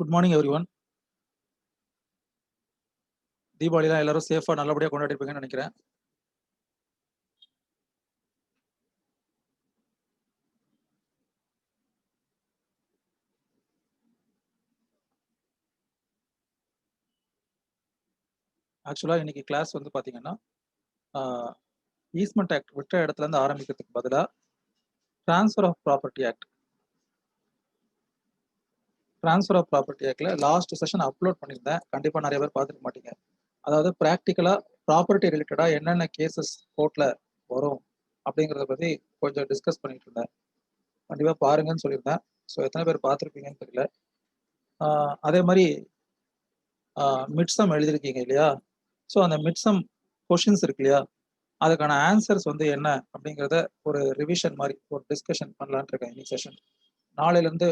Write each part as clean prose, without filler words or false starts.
Good morning everyone. தீபாவளிலாம் எல்லாரும் சேஃபா நல்லபடியா கொண்டாடிருப்பீங்கன்னு நினைக்கிறேன். ஆக்சுவலா இன்னைக்கு கிளாஸ் வந்து பாத்தீங்கன்னா, ஈஸ்ட்மென்ட் ஆக்ட் விட்ட இடத்துல இருந்து ஆரம்பிக்கிறதுக்கு பதிலா ட்ரான்ஸ்ஃபர் ஆஃப் ப்ராப்பர்ட்டி ஆக்ட் ஆக்ட்ல லாஸ்ட் செஷன் அப்லோட் பண்ணியிருந்தேன். கண்டிப்பா நிறைய பேர் பார்த்துருக்க மாட்டீங்க. அதாவது பிராக்டிக்கலா ப்ராப்பர்ட்டி ரிலேட்டடா என்னென்ன கேசஸ் கோர்ட்ல வரும் அப்படிங்கிறத பத்தி கொஞ்சம் டிஸ்கஸ் பண்ணிட்டு இருந்தேன். கண்டிப்பா பாருங்கன்னு சொல்லியிருந்தேன். ஸோ எத்தனை பேர் பார்த்துருப்பீங்கன்னு தெரியல. அதே மாதிரி மிட்சம் எழுதிருக்கீங்க இல்லையா? ஸோ அந்த மிட்சம் கொஷின்ஸ் இருக்கு இல்லையா? அதுக்கான ஆன்சர்ஸ் வந்து என்ன அப்படிங்கிறத ஒரு ரிவிஷன் மாதிரி ஒரு டிஸ்கஷன் பண்ணலான்னு இருக்கேன் இன்னைக்கு செஷன். நாளையிலேருந்து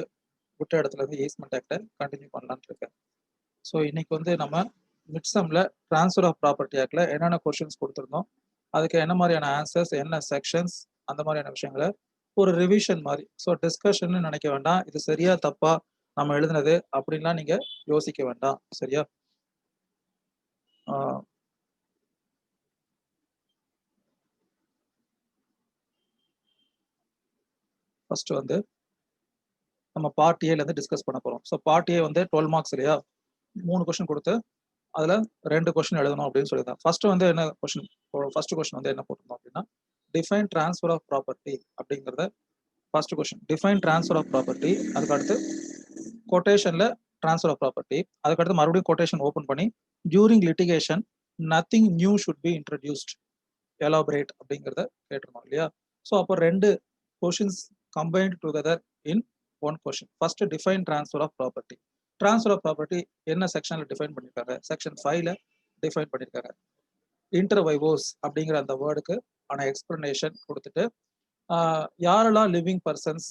விட்ட இடத்துல இருந்து ஈஸ்ட்மென்ட் ஆக்டை கண்டினியூ பண்ணலான்னு இருக்கேன். ஸோ இன்னைக்கு வந்து நம்ம மிட்சம்ல ட்ரான்ஸ்ஃபர் ஆஃப் ப்ராப்பர்ட்டி ஆக்ட்ல என்னென்ன கொஷின்ஸ் கொடுத்துருந்தோம், அதுக்கு என்ன மாதிரியான ஆன்சர்ஸ், என்ன செக்ஷன்ஸ், அந்த மாதிரியான விஷயங்களை ஒரு ரிவிஷன் மாதிரி. ஸோ டிஸ்கஷன் நினைக்க வேண்டாம், இது சரியா தப்பா நம்ம எழுதுனது அப்படின்லாம் நீங்க யோசிக்க வேண்டாம். சரியா? ஃபர்ஸ்ட் வந்து நம்ம பார்ட் ஏல இருந்து டிஸ்கஸ் பண்ண போறோம். ஸோ பார்ட் ஏ வந்து 12 மார்க்ஸ் இல்லையா? 3 கொஸ்டின் கொடுத்து அதுல 2 கொஸ்டின் எழுதணும் அப்படின்னு சொல்லியிருந்தேன். ஃபர்ஸ்ட் வந்து என்ன கொஸ்டின், ஃபர்ஸ்ட் கொஸ்டின் வந்து என்ன போட்டிருந்தோம் அப்படின்னா, டிஃபைன் ட்ரான்ஸ்ஃபர் ஆஃப் ப்ராப்பர்ட்டி அப்படிங்கிறத first question. Define transfer of property, அதுக்கு அடுத்து கொட்டேஷன்ல ட்ரான்ஸ்ஃபர் ஆஃப் ப்ராப்பர்ட்டி, அதுக்கு அடுத்து மறுபடியும் கொட்டேஷன் ஓபன் பண்ணி during litigation nothing new should be introduced elaborate அப்படிங்கிறத கேட்டிருந்தோம் இல்லையா? ஸோ அப்போ 2 questions combined together in one question. First define transfer of property. Transfer of property என்ன செக்ஷன்ல டிஃபைன் பண்ணிருக்காங்க? செக்ஷன் 5ல டிஃபைன் பண்ணிருக்காங்க. இன்டர்வைவோஸ் அப்படிங்கிற அந்த வேர்டுக்கு ஆன எக்ஸ்பிளனேஷன் கொடுத்துட்டு யாரெல்லாம் living persons,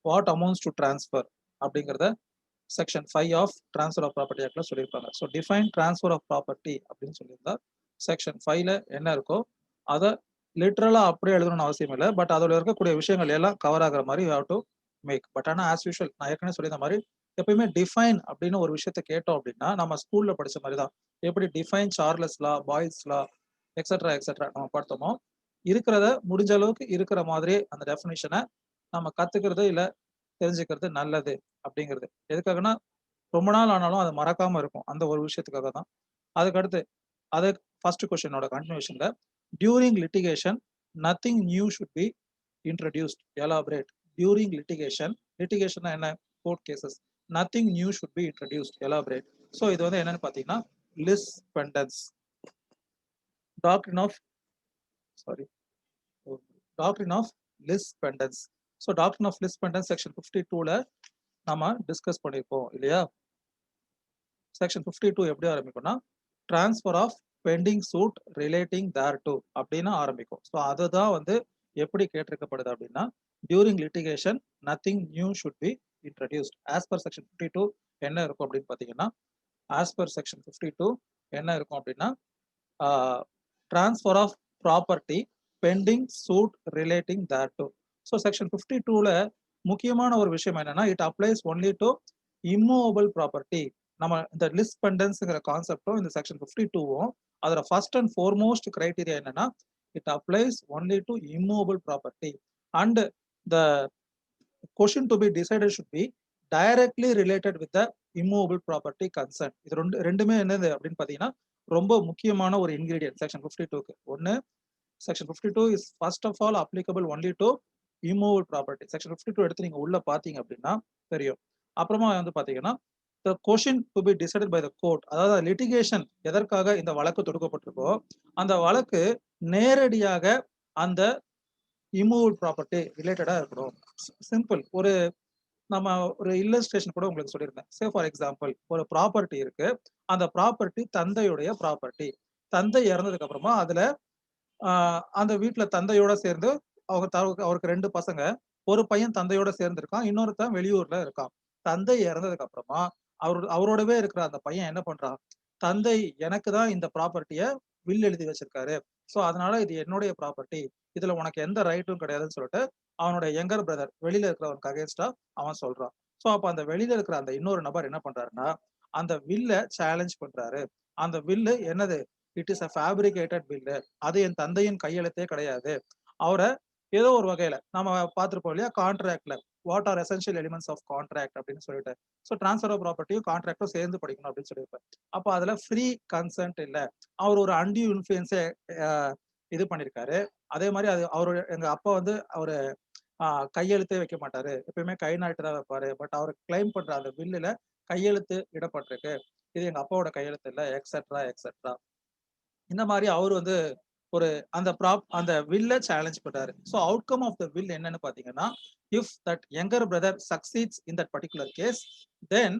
what amounts to transfer அப்படிங்கிறத section 5 of transfer of property ஆக்ட்ல சொல்லியிருப்பாங்க. So define transfer of property அப்படின்னு சொல்லியிருந்தா செக்ஷன் 5ல என்ன இருக்கோ அதை லிட்டரலா அப்படியே எழுதணும்னு அவசியம் இல்லை. பட் அதில் இருக்கக்கூடிய விஷயங்கள் எல்லாம் கவர் ஆகிற மாதிரி you have to make. But ஆனால் ஆஸ் யூஷுவல் நான் ஏற்கனவே சொல்லியிருந்த மாதிரி எப்பயுமே டிஃபைன் அப்படின்னு ஒரு விஷயத்த கேட்டோம் அப்படின்னா நம்ம ஸ்கூல்ல படிச்ச மாதிரி தான். எப்படி டிஃபைன் சார்லஸ் லா, பாய்ஸ் லா, எக்ஸெட்ரா நம்ம பார்த்தோமோ, இருக்கிறத முடிஞ்ச அளவுக்கு இருக்கிற மாதிரியே அந்த டெஃபினிஷனை நம்ம கத்துக்கிறது இல்லை தெரிஞ்சுக்கிறது நல்லது. அப்படிங்கிறது எதுக்காகனா ரொம்ப நாள் ஆனாலும் அதை மறக்காம இருக்கும், அந்த ஒரு விஷயத்துக்காக தான். அதுக்கு அடுத்து அது ஃபர்ஸ்ட் கொஸ்டினோட கண்டினியூஷன்ல during litigation nothing new should be introduced elaborate. During litigation, litigation என்ன? Court cases. Nothing new should be introduced elaborate. So இது வந்து என்னன்னு பார்த்தீங்கன்னா lis pendens doctrine of doctrine of lis pendens. So doctrine of lis pendens section 52ல நம்ம discuss பண்ணியிருப்போம் இல்லையா? Section 52 எப்படி ஆரம்பிக்கும்னா transfer of pending suit relating thereto அப்படின்னு ஆரம்பிக்கும். ஸோ அதுதான் வந்து எப்படி கேட்டிருக்கப்படுது அப்படின்னா during litigation nothing new should be introduced. As per section 52 என்ன இருக்கும் அப்படின்னு பார்த்தீங்கன்னா, ஆஸ் பர் செக்ஷன் 52 என்ன இருக்கும் அப்படின்னா transfer of property pending suit relating thereto. So section 52ல முக்கியமான ஒரு விஷயம் என்னன்னா it applies only to immovable property. நம்ம இந்த லிஸ்ட் பெண்டன்ஸ்ங்கிற கான்செப்டும் இந்த செக்ஷன் 52வும் அதோட ஃபர்ஸ்ட் அண்ட் ஃபோர்மோஸ்ட் கிரைட்டீரியா என்னன்னா it applies only to immovable property and the question to be decided should be directly related with the immovable property concern. இது ரெண்டுமே என்னது அப்படின்னு பார்த்தீங்கன்னா ரொம்ப முக்கியமான ஒரு இன்கிரீடியன்ட் செக்ஷன் 52க்கு. ஒன்று, section 52 is first of all applicable only to immovable property. Section 52 எடுத்து நீங்க உள்ள பாத்தீங்க அப்படின்னா தெரியும். அப்புறமா வந்து பாத்தீங்கன்னா the question to be decided by the court, அதாவது லிட்டிகேஷன் எதற்காக இந்த வழக்கு தொடுக்கப்பட்டிருக்கோ அந்த வழக்கு நேரடியாக அந்த இம்மூவபிள் ப்ராப்பர்ட்டி ரிலேட்டடா இருக்கணும். சிம்பிள். நம்ம ஒரு இல்லஸ்ட்ரேஷன் கூட உங்களுக்கு சொல்லியிருந்தேன். சே ஃபார் எக்ஸாம்பிள் ஒரு ப்ராப்பர்ட்டி இருக்கு, அந்த ப்ராப்பர்ட்டி தந்தையுடைய ப்ராப்பர்ட்டி. தந்தை இறந்ததுக்கு அப்புறமா அதுல அந்த வீட்டுல தந்தையோட சேர்ந்து அவருக்கு 2 பசங்க, ஒரு பையன் தந்தையோட சேர்ந்து இருக்கான், இன்னொருத்தன் வெளியூர்ல இருக்கான். தந்தை இறந்ததுக்கு அப்புறமா அவரோடவே இருக்கிற அந்த பையன் என்ன பண்றான், தந்தை எனக்கு தான் இந்த ப்ராப்பர்ட்டிய வில் எழுதி வச்சிருக்காரு, ஸோ அதனால இது என்னுடைய ப்ராப்பர்ட்டி, இதுல உனக்கு எந்த ரைட்டும் கிடையாதுன்னு சொல்லிட்டு அவனோட யங்கர் பிரதர் வெளியில இருக்கிறவனுக்கு அகேன்ஸ்டா அவன் சொல்றான். ஸோ அப்ப அந்த வெளியில இருக்கிற அந்த இன்னொரு நபர் என்ன பண்றாருன்னா அந்த வில்ல சேலஞ்ச் பண்றாரு. அந்த வில்லு என்னது? இட் இஸ் அ ஃபேப்ரிகேட்டட் வில்லு. அது என் தந்தையின் கையெழுத்தே கிடையாது. அவர ஏதோ ஒரு வகையில நம்ம பார்த்திருப்போம் இல்லையா? கான்ட்ராக்ட்ல what are essential elements of contract அப்படின்னு சொல்லிட்டு. ஸோ ட்ரான்ஸ்ஃபர் ஆஃப் ப்ராப்பர்ட்டியும் கான்ட்ராக்டும் சேர்ந்து படிக்கணும் அப்படின்னு சொல்லியிருப்பேன். அப்ப அதுல ஃப்ரீ கன்சென்ட் இல்ல. அவர் ஒரு அன்டியூ இன்ஃப்ளூயன்ஸ அ இது பண்ணியிருக்காரு. அதே மாரி அது அவரு எங்க அப்பா வந்து அவரு அ கையெழுத்தே வைக்க மாட்டாரு. எப்பயுமே கை நாட்டு தான் வைப்பாரு. பட் அவரு கிளைம் பண்ற அந்த பில்லுல கையெழுத்து இடப்பட்டிருக்கு. இது எங்க அப்பாவோட கையெழுத்து இல்ல எக்ஸெட்ரா, எக்ஸெட்ரா. இந்த மாரி அவரு வந்து ஒரு அந்த வில்ல சேலஞ்ச் பண்றாரு. So outcome of the will என்னன்னு பார்த்தீங்கன்னா, if that younger brother succeeds in that particular case, then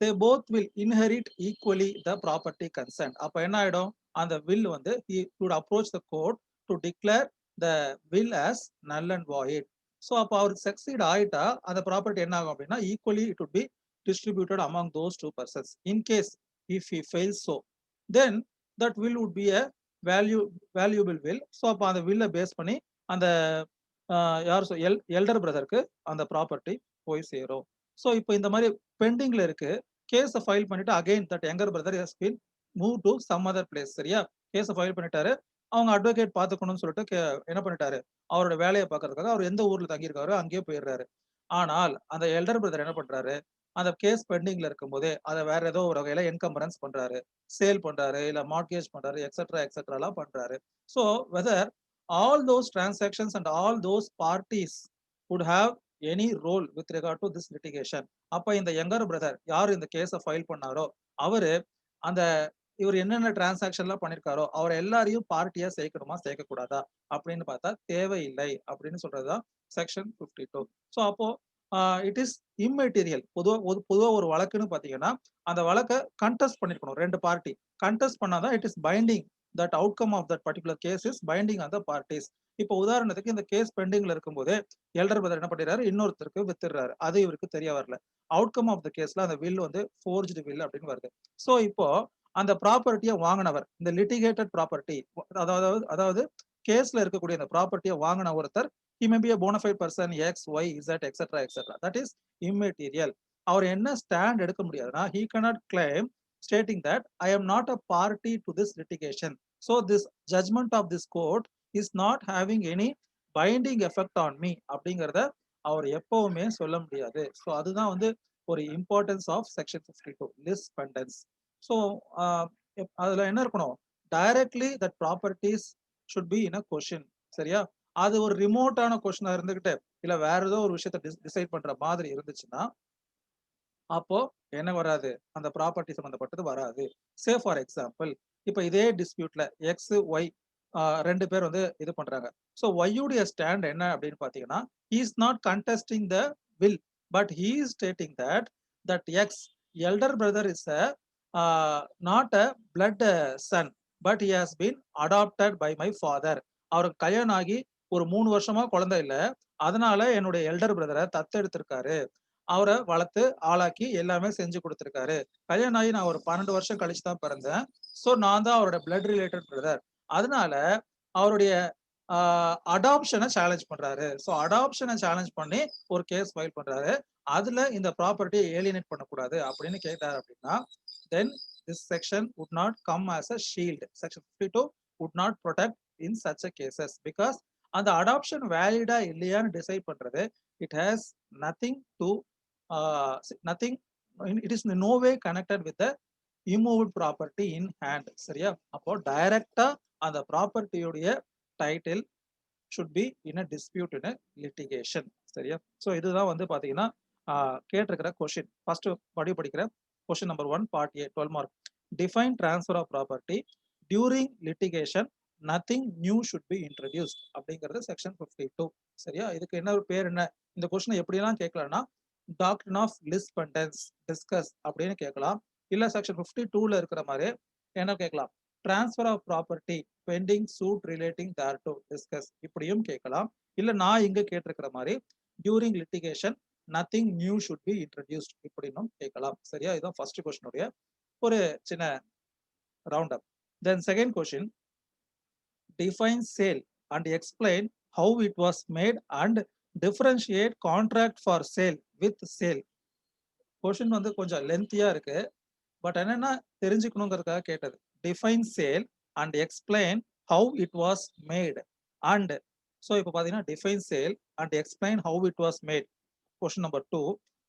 they both will inherit equally the property concern. அப்ப என்ன ஆயிடும்? அந்த வில் வந்து he would approach the court to declare the will as null and void. So அப்ப அவருக்கு succeed ஆயிட்டா அந்த ப்ராப்பர்ட்டி என்ன ஆகும் அப்படின்னா, equally it would be distributed among those two persons. In case if he fails so, then that will would be a value valuable will. So அப்ப அந்த வில்ல பேஸ் பண்ணி அந்த யார் எல்டர் பிரதருக்கு அந்த ப்ராப்பர்ட்டி போய் சேரும். ஸோ இப்போ இந்த மாதிரி பெண்டிங்ல இருக்கு. கேஸ ஃபைல் பண்ணிட்டு again that younger brother has been move to some other place. சரியா? கேஸ ஃபைல் பண்ணிட்டாரு. அவங்க அட்வொகேட் பார்த்துக்கணும்னு சொல்லிட்டு என்ன பண்ணிட்டாரு? அவரோட வேலைய பார்க்கறதுக்காக அவர் எந்த ஊர்ல தங்கியிருக்காரோ அங்கேயே போயிடுறாரு. ஆனால் அந்த எல்டர் பிரதர் என்ன பண்றாரு? அந்த கேஸ் பெண்டிங்ல இருக்கும்போதே அத வேற ஏதோ ஒரு வகையில என்கம்பரன்ஸ் பண்றாரு. சேல் பண்றாரு, இல்ல மார்ட்கேஜ் பண்றாரு, எக்ஸெட்ரா எக்ஸெட்ராலாம் பண்றாரு. So whether all those transactions and all those parties would have any role with regard to this litigation. அப்ப இந்த யங்கர் பிரதர் யார் இந்த கேஸ ஃபைல் பண்ணாரோ, அவரு அந்த இவர் என்னென்ன டிரான்சாக்ஷன்லாம் பண்ணியிருக்காரோ, அவர எல்லாரையும் பார்ட்டியா சேர்க்கணுமா, சேர்க்கக்கூடாதா? அப்படின்னு பார்த்தா தேவையில்லை அப்படின்னு சொல்றது தான் செக்ஷன் 52. ஸோ அப்போ இட் இஸ் இம்மெட்டீரியல். பொதுவா ஒரு வழக்குன்னு பார்த்தீங்கன்னா, அந்த வழக்க கன்டெஸ்ட் பண்ணியிருக்கணும் 2 பார்ட்டி. கன்டெஸ்ட் பண்ணா தான் it is binding. That outcome of that particular case is binding on the parties. இப்போ உதாரணத்துக்கு இந்த கேஸ் பெண்டிங்ல இருக்கும்போதே எல்டர் பிரதர் என்ன பண்ணிடுறாரு? இன்னொருத்தருக்கு வித்துடுறாரு. அது இவருக்கு தெரிய வரல. அவுட்கம் ஆஃப் த கேஸ்ல அந்த வில் வந்து ஃபோர்ஜ்டு வில் அப்படின்னு வருது. ஸோ இப்போ அந்த ப்ராப்பர்ட்டிய வாங்குனவர், இந்த லிட்டிகேட்டட் ப்ராப்பர்ட்டி அதாவது அதாவது கேஸ்ல இருக்கக்கூடிய அந்த ப்ராப்பர்ட்டிய வாங்குன ஒருத்தர், he may be a bona fide person X, Y, Z etcetera etcetera. That is immaterial. அவர் என்ன ஸ்டாண்ட் எடுக்க முடியாதுன்னா, he cannot claim stating that I am not a party to this litigation. So this judgment of this court is not having any binding effect on me அப்படிங்கிறத அவர் எப்பவுமே சொல்ல முடியாது. So அதுதான் வந்து ஒரு importance of section 52 lis pendens. So அதுல என்ன இருக்கணும்? Directly that properties should be in a question. சரியா? அது ஒரு ரிமோட்டான கொஷினா இருந்துகிட்டு, இல்ல வேற ஏதோ ஒரு விஷயத்த டிசைட் பண்ற மாதிரி இருந்துச்சுன்னா, அப்போ என்ன வராது? அந்த ப்ராப்பர்ட்டி சம்மந்தப்பட்டது வராது. சே ஃபார் எக்ஸாம்பிள், இப்ப இதே டிஸ்பியூட்ல எக்ஸ், ஒய் 2 பேர் வந்து இது பண்றாங்க. ஸோ ஒய்யுடைய ஸ்டாண்ட் என்ன அப்படின்னு பார்த்தீங்கன்னா, he is not contesting the will. But he is stating that X elder brother is not a blood son. But he has been adopted by my father. அவருக்கு கல்யாணம் ஆகி ஒரு 3 வருஷமா குழந்தை இல்ல. அதனால என்னுடைய எல்டர் பிரதர தத்தெடுத்திருக்காரு. அவர வளர்த்து, ஆளாக்கி எல்லாமே செஞ்சு குடுத்திருக்காரு. கல்யாணம் ஆகி நான் ஒரு 12 வருஷம் கழிச்சு தான் பிறந்தேன். ஸோ நான் தான் அவரோட பிளட் ரிலேட்டட் பிரதர். அதனால அவருடைய அ அடாப்ஷன சேலஞ்ச் பண்றாரு. ஸோ அடாப்ஷன சேலஞ்ச் பண்ணி ஒரு கேஸ் ஃபைல் பண்றாரு. அதுல இந்த ப்ராப்பர்ட்டிய ஏலியனேட் பண்ணக்கூடாது அப்படின்னு கேட்டாரு அப்படின்னா, then this section would not come as a shield. Section 52 would not protect in such a cases. Because அந்த அடாப்ஷன் வேலிடா இல்லையான்னு டிசைட் பண்றது, it has nothing to nothing, it is no way connected with the immoved property in hand. சரியா? அப்போ டைரக்டா அந்த ப்ராப்பர்ட்டியுடைய title should be in a dispute in a litigation. சரியா? ஸோ இதுதான் வந்து பாத்தீங்கன்னா கேட்டிருக்கிற கொஸ்டின். ஃபர்ஸ்ட் படிக்கிற கொஸ்டின் number 1 part A 12 mark. Define transfer of property during litigation, nothing new should be introduced அப்படிங்கிறது செக்ஷன் 52. சரியா? இதுக்கு என்ன ஒரு பேர் என்ன? இந்த கொஸ்டின் எப்படிலாம் கேட்கலாம்னா, டாக்ட்ரின் ஆஃப் லிஸ்பெண்டன்ஸ் டிஸ்கஸ் அப்படின்னு கேட்கலாம். இல்ல செக்ஷன் 52ல இருக்கிற மாதிரி என்ன கேட்கலாம்? Transfer of property pending suit relating thereto discuss இப்படியும் கேட்கலாம். இல்ல நான் இங்க கேட்டிருக்கிற மாதிரி during litigation nothing new should be introduced இப்படின்னும் கேட்கலாம். சரியா? இதுதான் ஃபர்ஸ்ட் கொஸ்டினுடைய ஒரு சின்ன round up. Then second question, define sale and explain how it was made and differentiate contract for sale with sale. Question வந்து கொஞ்சம் லென்த்தியா இருக்கு. பட் என்னன்னா தெரிஞ்சுக்கணுங்கிறதுக்காக கேட்டது. Define sale and explain how it was made. And so இப்போ பார்த்தீங்கன்னா define sale and explain how it was made. Question number 2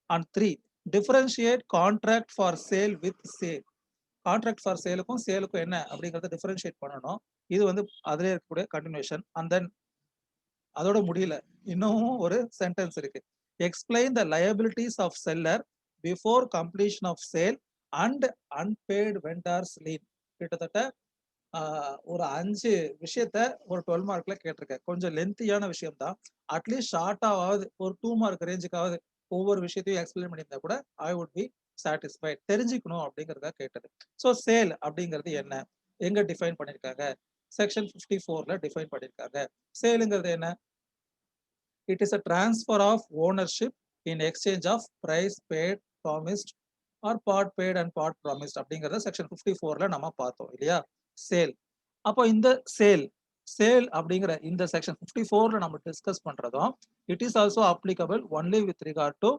and 3 differentiate contract for sale with sale. Contract for சேலுக்கும் சேலுக்கும் என்ன அப்படிங்கறத டிஃபரன்ஷியேட் பண்ணணும். இது வந்து அதிலே இருக்கக்கூடிய கண்டினியூஷன். அண்ட் தென் அதோட முடியல, இன்னமும் ஒரு சென்டென்ஸ் இருக்கு. Explain the liabilities of seller before completion of sale and unpaid vendors lien. கிட்டத்தட்ட ஒரு 5 விஷயத்த ஒரு 12 மார்க்ல கேட்டிருக்கேன். கொஞ்சம் லென்த்தியான விஷயம் தான். அட்லீஸ்ட் ஷார்ட்டாவது ஒரு 2 மார்க் ரேஞ்சுக்காவது ஒவ்வொரு விஷயத்தையும் எக்ஸ்பிளைன் பண்ணியிருந்தா கூட ஐ வுட் பி சாட்டிஸ்ஃபைட். தெரிஞ்சுக்கணும் அப்படிங்கிறதா கேட்டது. ஸோ சேல் அப்படிங்கிறது என்ன, எங்க டிஃபைன் பண்ணியிருக்காங்க? செக்ஷன் 54ல டிஃபைன் பண்ணியிருக்காங்க. சேலுங்கிறது என்ன? It is a transfer of ownership in exchange of price paid, promised or part paid and part promised அப்படிங்கறத செக்ஷன் 54ல நம்ம பார்த்தோம் இல்லையா? சேல். அப்போ இந்த சேல் அப்படிங்கிற இந்த செக்ஷன் 54ல நம்ம டிஸ்கஸ் பண்றதும் it is also applicable only with regard to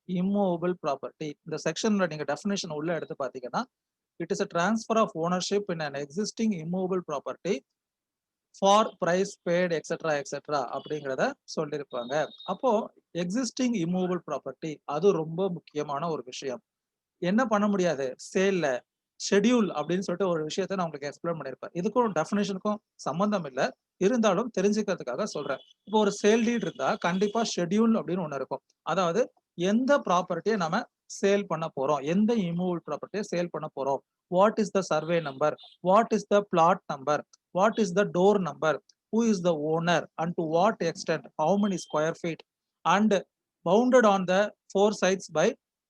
immovable property. இந்த செக்ஷன்ல நீங்க டெஃபினேஷன் உள்ள எடுத்து பார்த்தீங்கன்னா இட் இஸ் a transfer of ownership in an existing immovable property for price paid etcetera etcetera அப்படிங்கிறத சொல்லியிருப்பாங்க. அப்போ எக்ஸிஸ்டிங் இம்மூவபிள் ப்ராப்பர்ட்டி அது ரொம்ப முக்கியமான ஒரு விஷயம். என்ன பண்ண முடியாது சேல்ல? ஷெட்யூல் அப்படின்னு சொல்லிட்டு ஒரு விஷயத்த நான் உங்களுக்கு எக்ஸ்பிளைன் பண்ணியிருப்பேன். இதுக்கும் டெஃபினேஷனுக்கும் சம்பந்தம் இல்லை, இருந்தாலும் தெரிஞ்சுக்கிறதுக்காக சொல்றேன். இப்போ ஒரு சேல் டீட் இருந்தா கண்டிப்பா ஷெட்யூல் அப்படின்னு ஒண்ணு இருக்கும். அதாவது எந்த ப்ராப்பர்ட்டியை நம்ம சேல் பண்ண போறோம், எந்த இம்மூவபிள் ப்ராப்பர்ட்டியை சேல் பண்ண போறோம், what is the survey number, what is the plot number, what is the door number, who is the owner, and to what extent, how many square feet, and bounded on the 4 sides by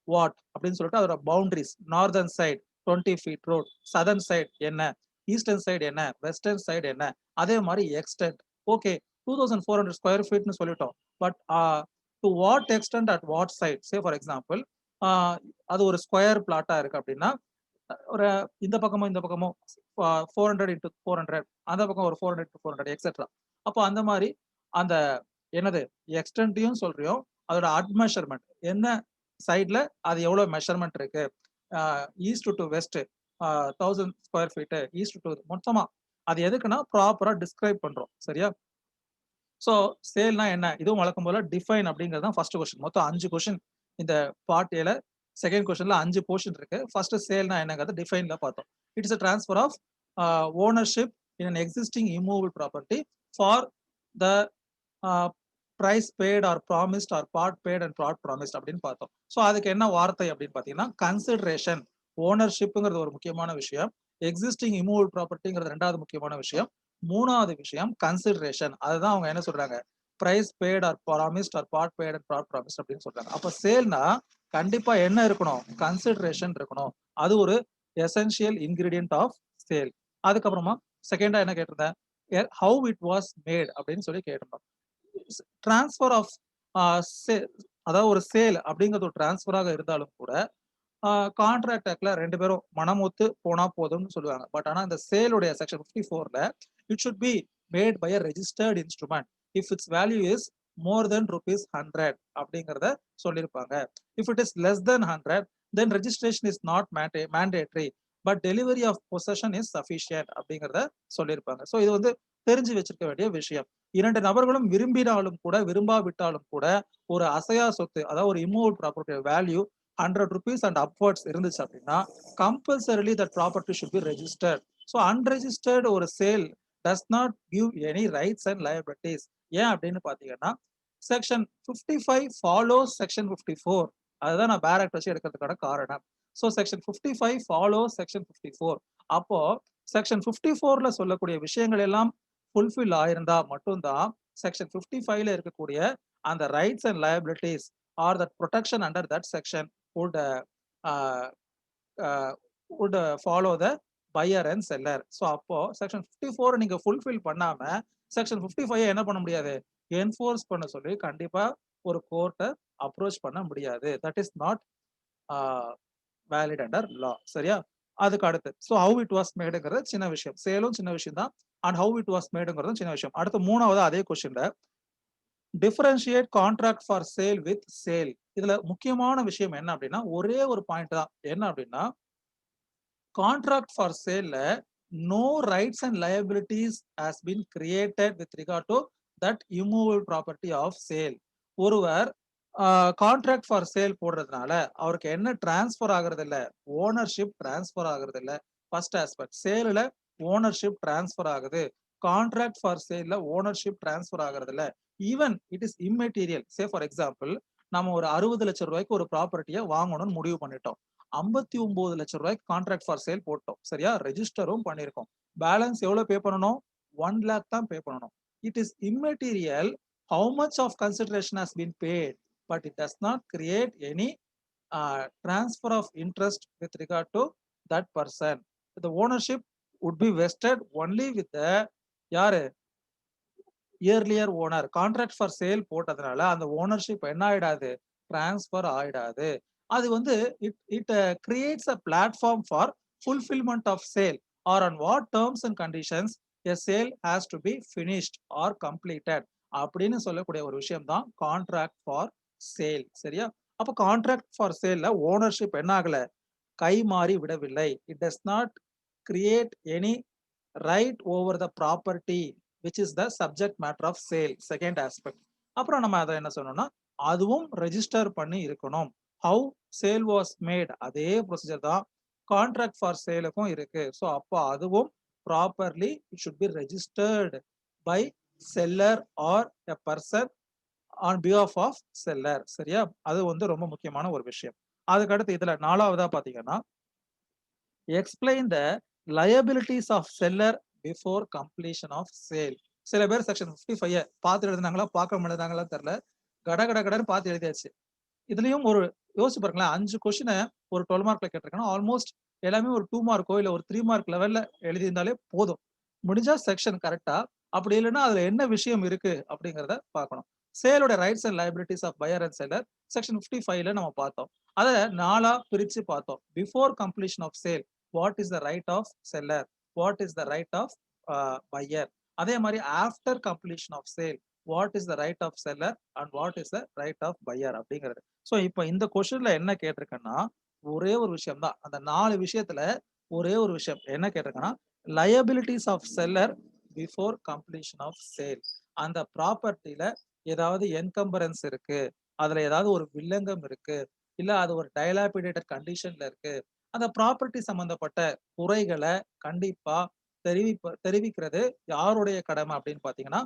what அப்படின்னு சொல்லிட்டு அதோட boundaries. Northern side 20 feet road, southern side என்ன, eastern side என்ன, western side என்ன, அதே மாதிரி extent. Okay 2400 square ஃபீட்னு சொல்லிட்டோம். But to what extent at what side, say for example அது ஒரு ஸ்கொயர் பிளாட்டா இருக்கு அப்படின்னா ஒரு இந்த பக்கமும் இந்த பக்கமும் 400 into 400, அந்த பக்கம் ஒரு 400 into 400 எக்ஸெட்ரா. அப்போ அந்த மாதிரி அந்த என்னது எக்ஸ்டென்ட்டையும் சொல்றியோம், அதோட அட்மெஷர்மெண்ட் என்ன சைட்ல அது எவ்வளவு மெஷர்மெண்ட் இருக்கு, east to west 1000 square feet, east to மொத்தமா அது எதுக்குன்னா ப்ராப்பரா டிஸ்கிரைப் பண்றோம். சரியா? ஸோ சேல்னா என்ன, இதுவும் வழக்கம் போல டிஃபைன் அப்படிங்கிறது தான் ஃபர்ஸ்ட் கொஸ்டின். மொத்தம் 5 கொஸ்டின் இந்த பார்ட் ஏல. செகண்ட் கொஸ்டின்ல 5 போர்ஷன் இருக்கு. ஃபர்ஸ்ட் சேல்னா என்னங்கிறத டிஃபைன்ல பார்த்தோம். இட் இஸ் a transfer of ownership in an existing immovable property for the price paid or promised or part paid and part promised அப்படின்னு பார்த்தோம். ஸோ அதுக்கு என்ன வார்த்தை அப்படின்னு பார்த்தீங்கன்னா கன்சிடரேஷன். ஓனர்ஷிப்ங்கிறது ஒரு முக்கியமான விஷயம், எக்ஸிஸ்டிங் இம்மூவபிள் ப்ராப்பர்ட்டிங்கிறது ரெண்டாவது முக்கியமான விஷயம், மூணாவது விஷயம் கன்சிடரேஷன். அதுதான் அவங்க என்ன சொல்றாங்க, price paid or promised or part paid and part promised அப்படின்னு சொல்றாங்க. அப்ப சேல்னா கண்டிப்பா என்ன இருக்கணும், கன்சிடரேஷன் இருக்கணும். அது ஒரு எசென்ஷியல் இன்கிரீடியன்ட் ஆஃப் சேல். அதுக்கப்புறமா செகண்டா என்ன கேட்டிருந்தேன், ஹவு இட் வாஸ் மேட் அப்படின்னு சொல்லி கேட்டிருந்தோம். டிரான்ஸ்பர் ஆஃப் அதாவது ஒரு சேல் அப்படிங்கிறது ஒரு டிரான்ஸ்பராக இருந்தாலும் கூட கான்ட்ராக்ட் ஆக்ட்ல 2 பேரும் மனமொத்து போனா போதும்னு சொல்லுவாங்க. பட் ஆனா இந்த சேலுடைய செக்ஷன் 54ல it should be made by a registered instrument if its value is more than ₹100 அப்படிங்கறத சொல்லியிருப்பாங்க. If it is less than 100 then registration is not mandatory but delivery of possession is sufficient அப்படிங்கறத சொல்லியிருப்பாங்க. So இது வந்து தெரிஞ்சு வச்சிருக்க வேண்டிய விஷயம். 2 நபர்களும் விரும்பினாலும் கூட விரும்பாவிட்டாலும் கூட ஒரு அசையா சொத்து, அதாவது ஒரு immovable property value ₹100 and upwards இருந்துச்சு அப்படின்னா compulsorily that property should be registered. So unregistered ஒரு sale does not give any rights and liabilities. ஏன் அப்படின்னு பாத்தீங்கன்னா செக்ஷன் 55 ஃபாலோஸ் செக்ஷன் 54. அதுதான் நான் பேரக்ட் வச்சு எடுக்கிறதுக்கான காரணம். So section 55 follows section 54. அப்போ செக்ஷன் 54ல சொல்லக்கூடிய விஷயங்கள் எல்லாம் ஃபுல்ஃபில் ஆயிருந்தா மட்டும்தான் செக்ஷன் 55ல இருக்கக்கூடிய அந்த rights and liabilities or that protection under that section would uh, uh, would follow the buyer and seller. So அப்போ செக்ஷன் 54 நீங்க ஃபுல்ஃபில் பண்ணாம செக்ஷன் 55 என்ன பண்ண முடியாது, என்ஃபோர்ஸ் பண்ண சொல்லி கண்டிப்பா ஒரு கோர்ட்டை அப்ரோச் பண்ண முடியாது. That is not valid under லா. சரியா? அதுக்கு அடுத்து ஸோ ஹவு இட் வாஸ் மேடுங்கிறது சின்ன விஷயம், சேலும் சின்ன விஷயம் தான், அண்ட் ஹவு இட் வாஸ் மேடுங்கிறதும் சின்ன விஷயம். அடுத்து மூணாவது அதே கொஸ்டின்ல differentiate contract for sale with sale. இதுல முக்கியமான விஷயம் என்ன அப்படின்னா ஒரே ஒரு பாயிண்ட் தான். என்ன அப்படின்னா கான்ட்ராக்ட் ஃபார் சேல்ல no rights and liabilities has been created with regard to that immovable property of sale. ஒருவர் கான்ட்ராக்ட் ஃபார் சேல் போடுறதுனால அவருக்கு என்ன டிரான்ஸ்ஃபர் ஆகுறது இல்ல, ஓனர்ஷிப் டிரான்ஸ்ஃபர் ஆகுறது இல்ல. ஃபர்ஸ்ட் ஆஸ்பெக்ட், சேல்ல ஓனர்ஷிப் டிரான்ஸ்ஃபர் ஆகுது, கான்ட்ராக்ட் ஃபார் சேல்ல ஓனர்ஷிப் டிரான்ஸ்ஃபர் ஆகுறது இல்ல. Even it is immaterial. Say for example, நம்ம ஒரு 60 லட்சம் ரூபாய்க்கு ஒரு ப்ராப்பர்ட்டியை வாங்கணும்னு முடிவு பண்ணிட்டோம். 59 லட்சம் ரூபாய்க்கு கான்ட்ராக்ட் ஃபார் சேல் போட்டோம், சரியா? ரெஜிஸ்டரும் பண்ணிருக்கோம். பேலன்ஸ் எவ்வளவு பே பண்ணணும்? 1 lakh தான் பே பண்ணணும். It is immaterial how much of consideration has been paid, but it does not create any transfer of interest with regard to that person. The ownership would be vested only with the யாரு earlier owner. Contract for sale போட்டதுனால அந்த ownership என்ன ஆயிடாது, transfer ஆயிடாது. அது வந்து it it creates a platform for fulfilment of sale or on what terms and conditions a sale has to be finished or completed அப்படின்னு சொல்லக்கூடிய ஒரு விஷயம் தான் கான்ட்ராக்ட் ஃபார் சேல், சரியா? அப்ப கான்ட்ராக்ட் ஃபார் சேல்ல ஓனர்ஷிப் என்ன ஆகல, கை மாறி விடவில்லை. It does not create any right over the property which is the subject matter of sale, second aspect. அப்புறம் நம்ம அதை என்ன சொன்னோம்னா அதுவும் ரெஜிஸ்டர் பண்ணி இருக்கணும். ஹவு சேல் வாஸ் மேட் அதே ப்ரொசீஜர் தான் கான்ட்ராக்ட் ஃபார் சேலுக்கும் இருக்கு. ஸோ அப்போ அதுவும் properly it should be registered by seller or a person on behalf of seller, சரியா? அது வந்து ரொம்ப முக்கியமான ஒரு விஷயம். அதுக்கடுத்து இதுல நாலாவதா பாத்தீங்கன்னா explain the liabilities of seller before completion of sale. சில பேர் செக்ஷன் 55 பார்த்து எழுதுனாங்களா பார்க்க எழுதுனாங்களா தெரியல, கட கட கடன்னு பார்த்து எழுதியாச்சு. இதுலயும் ஒரு யோசிச்சு பாருங்களேன், 5 கொஸ்டினை ஒரு 12 மார்க்ல கேட்டிருக்கணும். ஆல்மோஸ்ட் எல்லாமே ஒரு 2 மார்க்கோ இல்ல ஒரு 3 மார்க் லெவல்ல எழுதியிருந்தாலே போதும். முடிஞ்சா செக்ஷன் கரெக்டா, அப்படி இல்லைன்னா அதுல என்ன விஷயம் இருக்கு அப்படிங்கிறத பார்க்கணும். சேலோட rights and liabilities of buyer and seller section 55ல நம்ம பார்த்தோம். அதை 4ஆ பிரிச்சு பார்த்தோம். Before completion of sale what is the right of seller, what is the right of buyer. அதே மாதிரி after completion of sale what is the right of seller and what is the right of buyer அப்படிங்கிறது. So இப்போ இந்த கொஸ்டின்ல என்ன கேட்டிருக்கேன்னா ஒரே ஒரு விஷயம் தான். அந்த 4 விஷயத்துல ஒரே ஒரு விஷயம் என்ன கேட்டிருக்கேன்னா liabilities of seller before completion of sale. அந்த ப்ராப்பர்ட்டில ஏதாவது என்கம்பரன்ஸ் இருக்கு, அதுல ஏதாவது ஒரு வில்லங்கம் இருக்கு, இல்ல அது ஒரு டைலாபிடேட்டட் கண்டிஷன்ல இருக்கு, அந்த ப்ராப்பர்ட்டி சம்பந்தப்பட்ட குறைகளை கண்டிப்பா தெரிவிக்கிறது யாருடைய கடமை அப்படின்னு பாத்தீங்கன்னா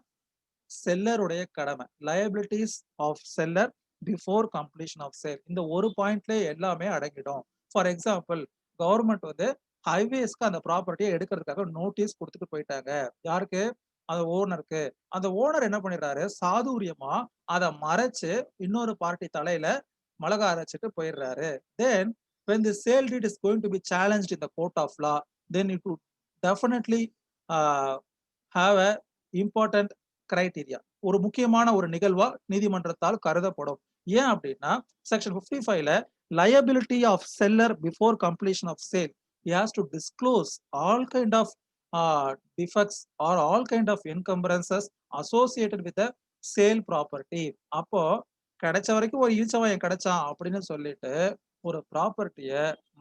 செல்லருடைய கடமை. Liabilities of seller before completion of sale. இந்த ஒரு பாயிண்ட்ல எல்லாமே அடங்கிடும். ஃபார் எக்ஸாம்பிள், கவர்மெண்ட் வந்து ஹைவேஸ்க்கு அந்த ப்ராப்பர்ட்டியை எடுக்கிறதுக்காக நோட்டீஸ் கொடுத்துட்டு போயிட்டாங்க. யாருக்கு? அந்த ஓனருக்கு. அந்த ஓனர் என்ன பண்ணிடுறாரு, சாதுரியமா அதை மறைச்சு இன்னொரு பார்ட்டி தலையில மிளகா அரைச்சிட்டு போயிடுறாரு. தென் when the sale deed is going to be challenged in the court of law, then it would definitely have a important criteria. ஒரு முக்கியமான ஒரு நிகழ்வா நீதிமன்றத்தால் கருதப்படும். ஏன் அப்படின்னா section 55ல liability of seller before completion of sale, he has to disclose all kind of defects or all kind of encumbrances associated with the sale property. அப்போ கிடைச்ச வரைக்கும் ஒரு இழிச்சவன் கிடைச்சான் அப்படின்னு சொல்லிட்டு ஒரு ப்ராப்பர்ட்டிய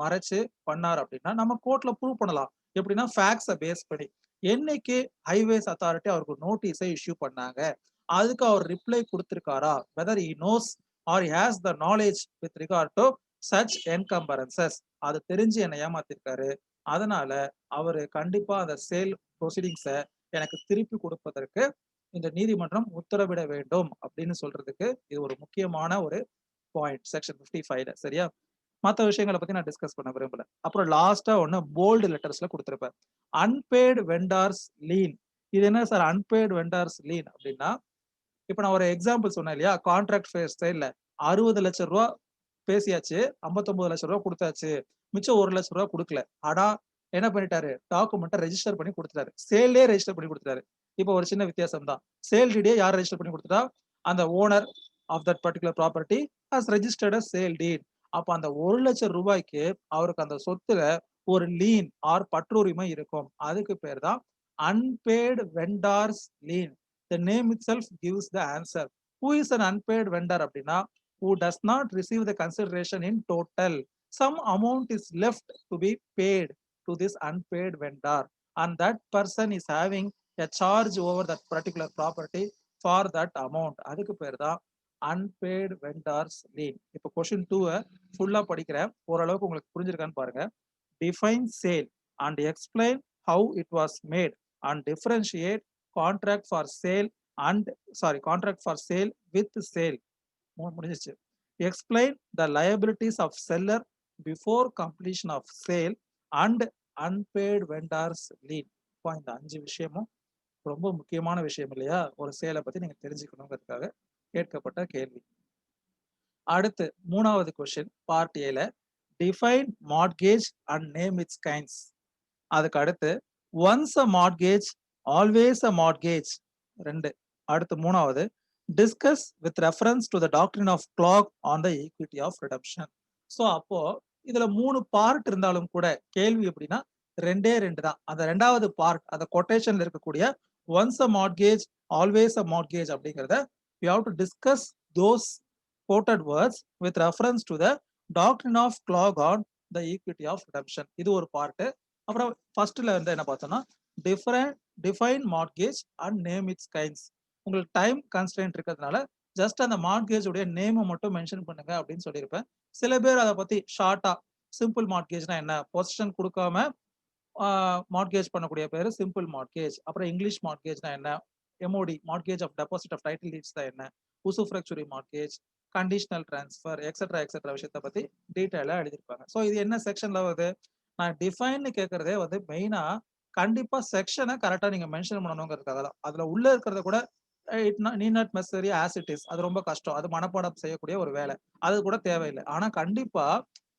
மறைச்சு பண்ணார் அப்படின்னா நம்ம கோர்ட்ல ப்ரூவ் பண்ணலாம். எப்படின்னா ஃபேக்ட்ஸை பேஸ் பண்ணி என்னைக்கு ஹைவேஸ் அத்தாரிட்டி அவருக்கு நோட்டீஸை இஷ்யூ பண்ணாங்க, அதுக்கு அவர் ரிப்ளை கொடுத்திருக்காரா, whether he knows or he has the knowledge with regard to such encumbrances. அது தெரிஞ்சு என்னை ஏமாத்திருக்காரு, அதனால அவரு கண்டிப்பா அந்த சேல் ப்ரொசீடிங்ஸை எனக்கு திருப்பி கொடுப்பதற்கு இந்த நீதிமன்றம் உத்தரவிட வேண்டும் அப்படின்னு சொல்றதுக்கு இது ஒரு முக்கியமான ஒரு பாயிண்ட் செக்ஷன் 55ல, சரியா? மற்ற விஷயங்களை பத்தி நான் டிஸ்கஸ் பண்ண விரும்பல. அப்புறம் லாஸ்டா ஒன்னு போல்டு லெட்டர்ஸ்ல கொடுத்திருப்பேன், அன்பெய்டு வெண்டார்ஸ் லீன். இது என்ன சார் அன்பெய்டு வெண்டார்ஸ் லீன் அப்படின்னா, இப்ப நான் ஒரு எக்ஸாம்பிள் சொன்னேன் இல்லையா, கான்ட்ராக்ட் சேல்ல 60 லட்சம் ரூபாய் பேசியாச்சு, 59 லட்சம் ரூபாய் கொடுத்தாச்சு, மிச்சம் 1 லட்சம் ரூபாய் கொடுக்கல. ஆனா என்ன பண்ணிட்டாரு, டாக்குமெண்ட்டை ரெஜிஸ்டர் பண்ணி கொடுத்துட்டாரு, சேல்லே ரெஜிஸ்டர் பண்ணி கொடுத்துட்டாரு. இப்போ ஒரு சின்ன வித்தியாசம் தான். சேல் டீடே யார் ரெஜிஸ்டர் பண்ணி கொடுத்துட்டா, அந்த owner of that particular property has registered as sale deed. அப்ப அந்த 1 லட்சம் ரூபாய்க்கு அவருக்கு அந்த சொத்துல ஒரு லீன் ஆர் பற்றுரிமை இருக்கும். அதுக்கு பேர் தான் unpaid vendors lean. The name itself gives the answer. Who is an unpaid vendor அப்படின்னா who does not receive the consideration in total. Some amount is left to be paid to this unpaid vendor, and that person is having a charge over that particular property for that amount. அதுக்கு பேர் தான் unpaid vendors lien. இப்போ question 2 ஃபுல்லா படிக்கிறேன், ஓரளவுக்கு உங்களுக்கு புரிஞ்சிருக்கான்னு பாருங்க. Define sale and explain how it was made and differentiate contract for sale and contract for sale with sale. முடிஞ்சிச்சு. Explain the liabilities of seller before completion of sale and unpaid vendors lien. இப்போ இந்த 5 விஷயமும் ரொம்ப முக்கியமான விஷயம் இல்லையா, ஒரு சேலை பத்தி நீங்க தெரிஞ்சுக்கணுங்கிறதுக்காக கேட்கப்பட்ட கேள்வி. அடுத்து 3வது கொஸ்டின் பார்ட் ஏல define mortgage and name its kinds. அதுக்கு அடுத்து once a mortgage always a mortgage 2. அடுத்து 3வது discuss with reference to the doctrine of clog on the equity of redemption. So அப்போ இதுல 3 பார்ட் இருந்தாலும் கூட கேள்வி எப்படின்னா 2 தான். அந்த 2வது பார்ட் அந்த கொட்டேஷன்ல இருக்கக்கூடிய once a mortgage always a mortgage அப்படிங்கிறத you have to discuss those quoted words with reference to the doctrine of clog on the equity of redemption. இது ஒரு பார்ட். அப்புறம் ஃபர்ஸ்ட்ல வந்து என்ன பார்த்தோம்னா define mortgage and name its kinds. உங்களுக்கு time constraint இருக்கிறதுனால ஜஸ்ட் அந்த மார்ட்கேஜ் உடைய நேமை மட்டும் மென்ஷன் பண்ணுங்க அப்படின்னு சொல்லியிருப்பேன். சில பேர் அதை பத்தி ஷார்ட்டா சிம்பிள் மார்ட்கேஜ்னா என்ன, பொசிஷன் கொடுக்காம மார்ட்கேஜ் பண்ணக்கூடிய பேரு சிம்பிள் மார்ட்கேஜ். அப்புறம் இங்கிலீஷ் மார்ட்கேஜ்னா என்ன, MOD mortgage of deposit of title deeds தான் என்ன, usufructuary mortgage, conditional transfer etcetera விஷயத்தை பத்தி டீட்டெயிலா எழுதியிருப்பாங்க. ஸோ இது என்ன செக்ஷன்ல வருது, நான் டிஃபைன் கேட்கறதே வந்து மெயினா கண்டிப்பா செக்ஷனை கரெக்டா நீங்க மென்ஷன் பண்ணணுங்கிறதுக்காக தான். அதுல உள்ள இருக்கிறத கூட it need not necessary as it is, அது ரொம்ப கஷ்டம், அது மனப்பாடம் செய்யக்கூடிய ஒரு வேலை, அது கூட தேவையில்லை. ஆனா கண்டிப்பா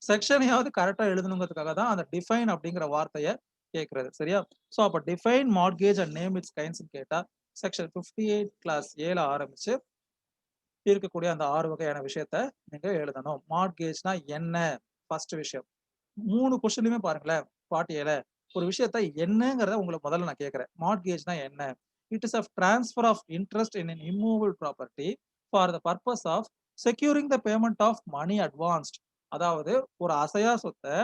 செக்ஷனையாவது கரெக்டா எழுதணுங்கிறதுக்காக தான் அந்த டிஃபைன் அப்படிங்கிற வார்த்தையை கேட்கறது. சரியா? ஸோ அப்போ define mortgage and name its kinds கேட்டா செக்ஷன் 58 கிளாஸ் 7 ஆரம்பிச்சு இருக்கக்கூடிய அந்த 6 வகையான விஷயத்த நீங்க எழுதணும். மார்ட்கேஜ்னா என்ன ஃபர்ஸ்ட் விஷயம். 3 கொஸ்டின்லயுமே பாருங்களேன், பார்ட் ஏல ஒரு விஷயத்த என்னங்கிறத உங்களுக்கு முதல்ல நான் கேட்கிறேன். மார்ட்கேஜ்னா என்ன? இட் இஸ் a transfer of interest in an immovable property for the purpose of securing the payment of money advanced. அதாவது ஒரு அசையா சொத்தை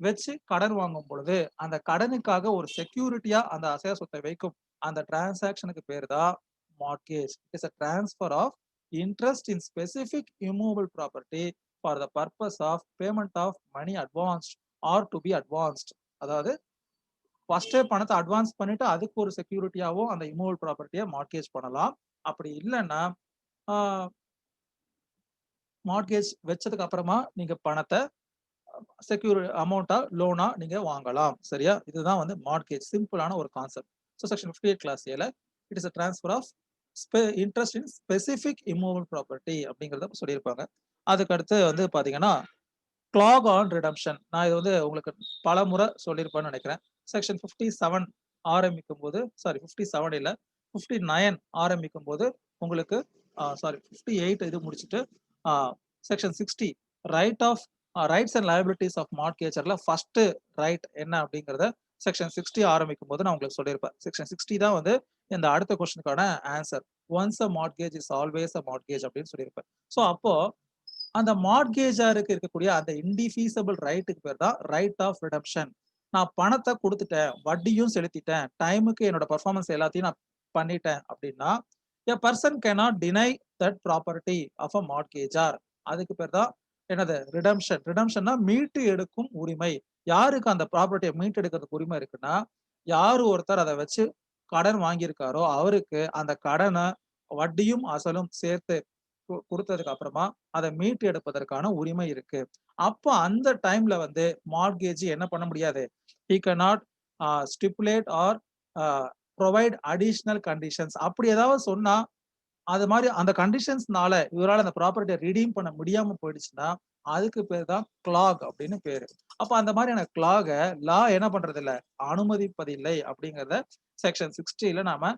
வச்சு கடன் வாங்கும் பொழுது அந்த கடனுக்காக ஒரு செக்யூரிட்டியா அந்த அசையா சொத்தை வைக்கும் அந்த டிரான்சாக்ஷனுக்கு பேர் தான் மார்ட்கேஜ். இட் இஸ் a transfer of interest in specific immovable property for the purpose of payment of money advanced or to be advanced. அதாவது ஃபர்ஸ்டே பணத்தை அட்வான்ஸ் பண்ணிட்டு அதுக்கு ஒரு செக்யூரிட்டியாவோ அந்த இம்மூவல் ப்ராப்பர்ட்டியை மார்ட்கேஜ் பண்ணலாம். அப்படி இல்லைன்னா மார்ட்கேஜ் வச்சதுக்கு அப்புறமா நீங்க பணத்தை செக்யூர் அமௌண்ட்டா லோனா நீங்க வாங்கலாம். சரியா? இதுதான் வந்து மார்ட்கேஜ், சிம்பிளான ஒரு கான்செப்ட். ஸோ செக்ஷன் 58 கிளாஸ் ஏல இட் இஸ் a transfer of interest in specific immovable property அப்படிங்கிறத சொல்லியிருப்பாங்க. அதுக்கு அடுத்து வந்து பாத்தீங்கன்னா கிளாக் ஆன் ரிடம்ஷன். நான் இது வந்து உங்களுக்கு பல முறை சொல்லியிருப்பேன்னு நினைக்கிறேன். செக்ஷன் 57 ஆரம்பிக்கும் போது 57 இல்ல 59 ஆரம்பிக்கும் போது உங்களுக்கு 58 இது முடிச்சுட்டு section 60 right of rights and liabilities of மார்ட்கேஜர்ல ஃபர்ஸ்ட் ரைட் என்ன அப்படிங்கறத செக்ஷன் 60 ஆரம்பிக்கும் போது நான் உங்களுக்கு சொல்லியிருப்பேன். செக்ஷன் 60 தான் வந்து இந்த அடுத்த கொஸ்டினுக்கான answer. Once a mortgage is always a mortgage அப்படின்னு சொல்லியிருப்பேன். ஸோ அப்போ அந்த மார்ட்கேஜருக்கு இருக்கக்கூடிய அந்த இன்டிஃபீசபிள் ரைட்டுக்கு பேர் தான் ரைட் ஆஃப் ரிடம்ஷன். நான் பணத்தை கொடுத்துட்டேன், வட்டியும் செலுத்திட்டேன், டைமுக்கு என்னோட பர்ஃபார்மன்ஸ் எல்லாத்தையும் நான் பண்ணிட்டேன் அப்படின்னா a person cannot deny that property of a mortgagor. அதுக்கு பேர் தான் என்னது ரிடம்ஷன். ரிடம்ஷன்னா மீட்டு எடுக்கும் உரிமை. யாருக்கு அந்த ப்ராப்பர்ட்டியை மீட்டு எடுக்கிறதுக்கு உரிமை இருக்குன்னா யாரு ஒருத்தர் அதை வச்சு கடன் வாங்கியிருக்காரோ அவருக்கு அந்த கடனை வட்டியும் அசலும் சேர்த்து கொடுத்ததுக்கு அப்புறமா அதை மீட்டு எடுப்பதற்கான உரிமை இருக்கு. அப்போ அந்த டைம்ல வந்து மார்ட்கேஜ் என்ன பண்ண முடியாது, he cannot stipulate or provide additional conditions. அப்படி ஏதாவது சொன்னா அது மாதிரி அந்த கண்டிஷன்ஸ்னால இவரால் அந்த ப்ராப்பர்ட்டியை ரிடீம் பண்ண முடியாம போயிடுச்சுன்னா அதுக்கு பேர் தான் கிளாக் அப்படின்னு பேரு. அப்ப அந்த மாதிரியான கிளாக லா என்ன பண்றது இல்ல, அனுமதிப்பதில்லை அப்படிங்கறத செக்ஷன் 60ல நாம